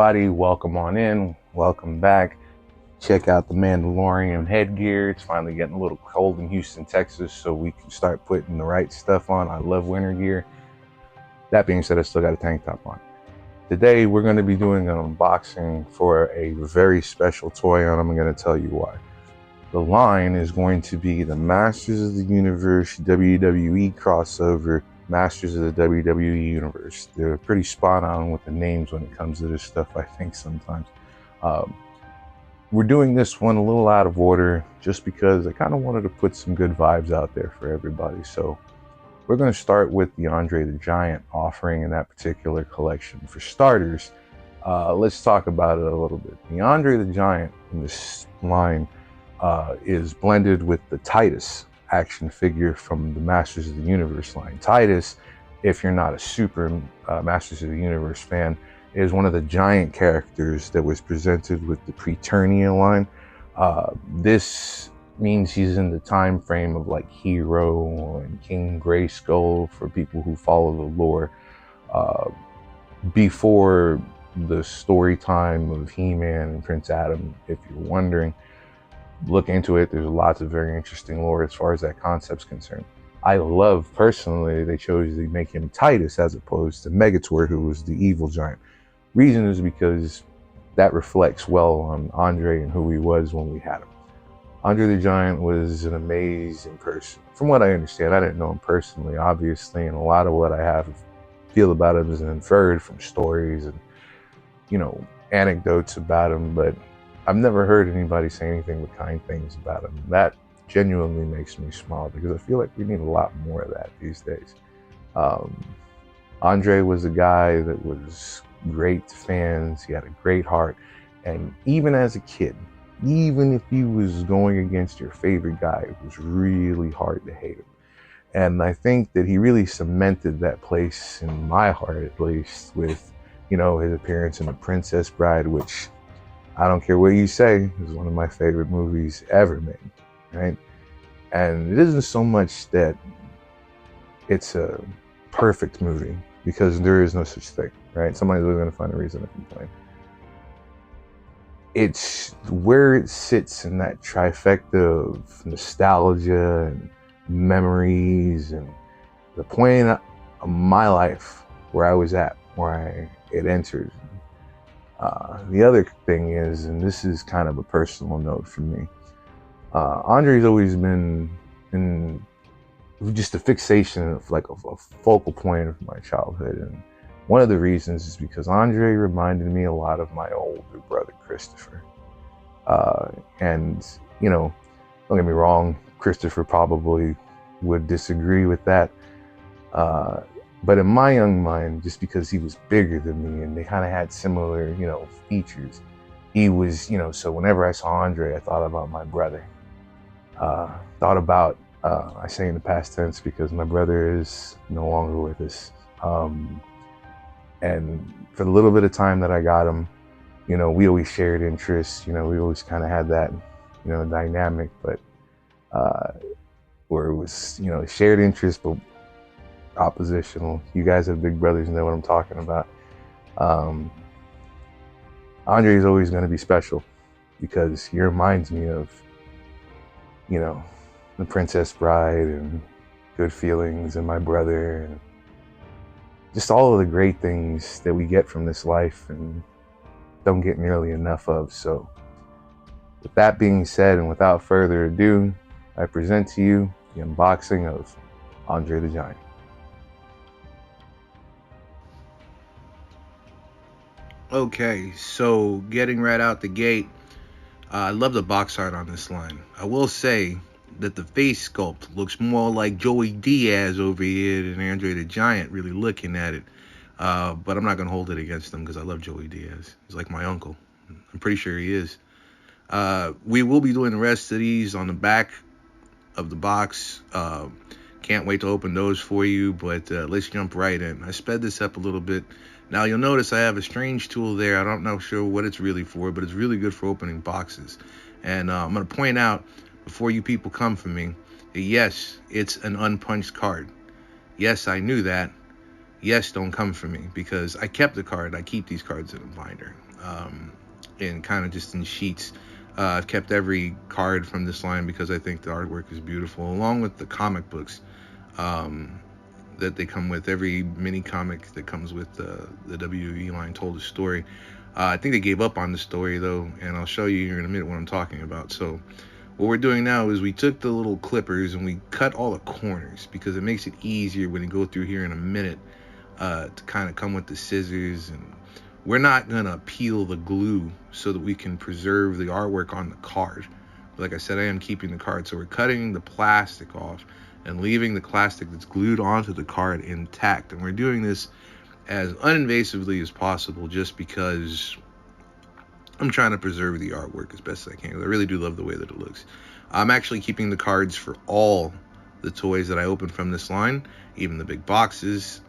everybody, welcome on in, welcome back. Check out the Mandalorian headgear. It's finally getting a little cold in Houston, Texas, so we can start putting the right stuff on. I love winter gear. That being said, I still got a tank top on. Today we're going to be doing an unboxing for a very special toy, and I'm going to tell you why. The line is going to be the Masters of the Universe WWE crossover, Masters of the WWE Universe. They're pretty spot on with the names when it comes to this stuff, I think, sometimes. We're doing this one a little out of order just because I kind of wanted to put some good vibes out there for everybody. So we're going to start with the Andre the Giant offering in that particular collection. For starters, let's talk about it a little bit. The Andre the Giant in this line is blended with the Titus action figure from the Masters of the Universe line. Titus, if you're not a super Masters of the Universe fan, is one of the giant characters that was presented with the Preternia line. This means he's in the time frame of like Hero and King Grayskull for people who follow the lore. Before the story time of He-Man and Prince Adam, if you're wondering, look into it. There's lots of very interesting lore as far as that concept's concerned. I love personally they chose to make him Titus as opposed to Megator, who was the evil giant. Reason is because that reflects well on Andre and who he was when we had him. Andre the Giant was an amazing person. From what I understand, I didn't know him personally, obviously, and a lot of what I feel about him is inferred from stories and, anecdotes about him, but I've never heard anybody say anything but kind things about him. That genuinely makes me smile because I feel like we need a lot more of that these days. Andre was a guy that was great to fans. He had a great heart, and even as a kid, even if he was going against your favorite guy, it was really hard to hate him. And I think that he really cemented that place in my heart, at least, with his appearance in The Princess Bride, which I don't care what you say, is one of my favorite movies ever made, right? And it isn't so much that it's a perfect movie, because there is no such thing, right? Somebody's always going to find a reason to complain. It's where it sits in that trifecta of nostalgia and memories and the point of my life where I was at, where it entered. The other thing is, and this is kind of a personal note for me, Andre's always been in just a fixation of like a focal point of my childhood. And one of the reasons is because Andre reminded me a lot of my older brother, Christopher. And, don't get me wrong, Christopher probably would disagree with that. But in my young mind, just because he was bigger than me and they kind of had similar, features, he was, so whenever I saw Andre, I thought about my brother. Thought about, I say in the past tense because my brother is no longer with us. And for the little bit of time that I got him, we always shared interests, we always kind of had that, dynamic, but where it was, shared interest, but oppositional. You guys have big brothers, know what I'm talking about. Andre is always going to be special because he reminds me of, The Princess Bride and Good Feelings and my brother and just all of the great things that we get from this life and don't get nearly enough of. So with that being said, and without further ado, I present to you the unboxing of Andre the Giant. Okay, so getting right out the gate, I love the box art on this line. I will say that the face sculpt looks more like Joey Diaz over here than Andre the Giant, really looking at it. But I'm not going to hold it against him because I love Joey Diaz. He's like my uncle. I'm pretty sure he is. We will be doing the rest of these on the back of the box. Can't wait to open those for you, but let's jump right in. I sped this up a little bit. Now you'll notice I have a strange tool there. I don't know sure what it's really for, but it's really good for opening boxes. And I'm going to point out before you people come for me that yes, it's an unpunched card. Yes, I knew that. Yes, don't come for me because I kept the card. I keep these cards in a binder. and kind of just in sheets. I've kept every card from this line because I think the artwork is beautiful, along with the comic books that they come with. Every mini comic that comes with the WWE line told a story. I think they gave up on the story though, and I'll show you here in a minute what I'm talking about. So what we're doing now is we took the little clippers and we cut all the corners because it makes it easier when you go through here in a minute to kind of come with the scissors. And we're not gonna peel the glue so that we can preserve the artwork on the card. Like I said, I am keeping the card, so we're cutting the plastic off and leaving the plastic that's glued onto the card intact. And we're doing this as uninvasively as possible just because I'm trying to preserve the artwork as best as I can. I really do love the way that it looks. I'm actually keeping the cards for all the toys that I open from this line, even the big boxes.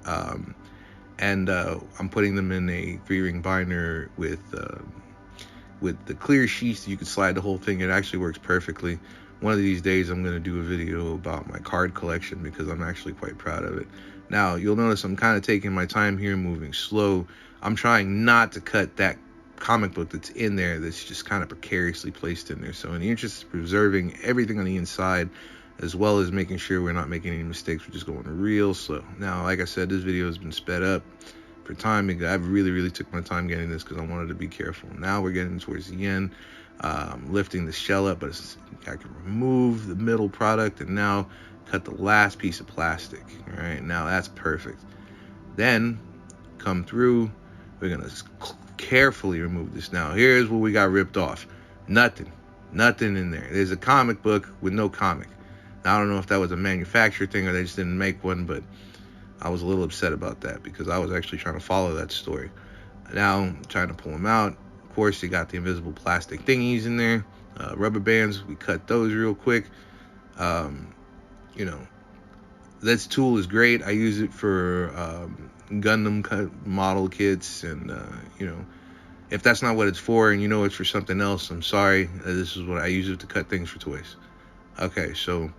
And I'm putting them in a 3-ring binder with the clear sheets. You can slide the whole thing. It actually works perfectly. One of these days I'm going to do a video about my card collection because I'm actually quite proud of it. Now you'll notice I'm kind of taking my time here, moving slow. I'm trying not to cut that comic book that's in there that's just kind of precariously placed in there. So in the interest of preserving everything on the inside, as well as making sure we're not making any mistakes, we're just going real slow. Now, like I said, this video has been sped up for time. I really took my time getting this because I wanted to be careful. Now we're getting towards the end, lifting the shell up, but I can remove the middle product and now cut the last piece of plastic. All right, now that's perfect. Then come through, we're gonna carefully remove this. Now here's what we got ripped off. Nothing in there. There's a comic book with no comic. Now, I don't know if that was a manufacturer thing or they just didn't make one, but I was a little upset about that because I was actually trying to follow that story. Now I'm trying to pull them out. Of course, you got the invisible plastic thingies in there, rubber bands. We cut those real quick. You know, this tool is great. I use it for Gundam model kits, and you know, if that's not what it's for and you know it's for something else, I'm sorry. This is what I use it to cut things for toys. Okay, so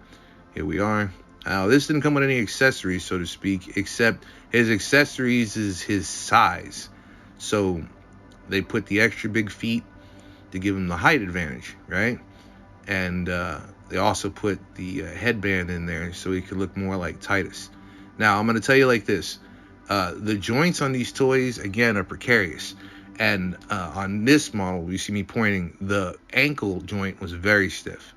here we are. Now, this didn't come with any accessories, so to speak, except his accessories is his size. So they put the extra big feet to give him the height advantage, right? And they also put the headband in there so he could look more like Titus. Now, I'm going to tell you like this. The joints on these toys, again, are precarious. And on this model, you see me pointing, the ankle joint was very stiff.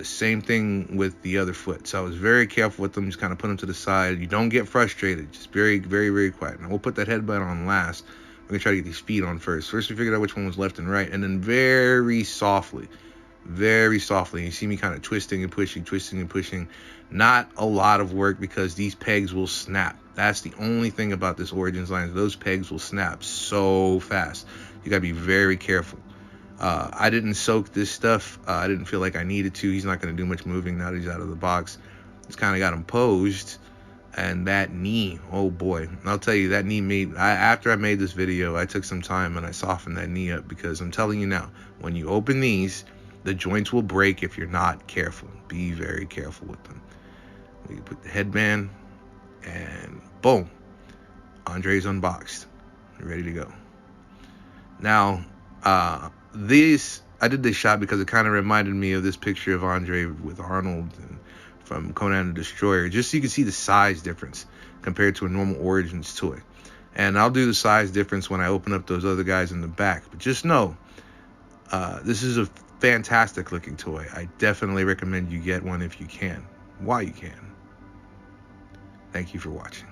Same thing with the other foot. So I was very careful with them, just kind of put them to the side. You don't get frustrated, just very quiet. Now we'll put that headband on last. We're gonna try to get these feet on first. First we figured out which one was left and right, and then very softly, you see me kind of twisting and pushing. Not a lot of work because these pegs will snap. That's the only thing about this Origins line. Those pegs will snap so fast. You gotta be very careful. I didn't soak this stuff. I didn't feel like I needed to. He's not going to do much moving now that he's out of the box. Just kind of got him posed. And that knee, oh boy. And I'll tell you, that knee after I made this video, I took some time and I softened that knee up because I'm telling you now, when you open these, the joints will break if you're not careful. Be very careful with them. We put the headband and boom. Andre's unboxed. Ready to go. Now, I did this shot because it kind of reminded me of this picture of Andre with Arnold from Conan the Destroyer, just so you can see the size difference compared to a normal Origins toy. And I'll do the size difference when I open up those other guys in the back. But just know, this is a fantastic looking toy. I definitely recommend you get one if you can, while you can. Thank you for watching.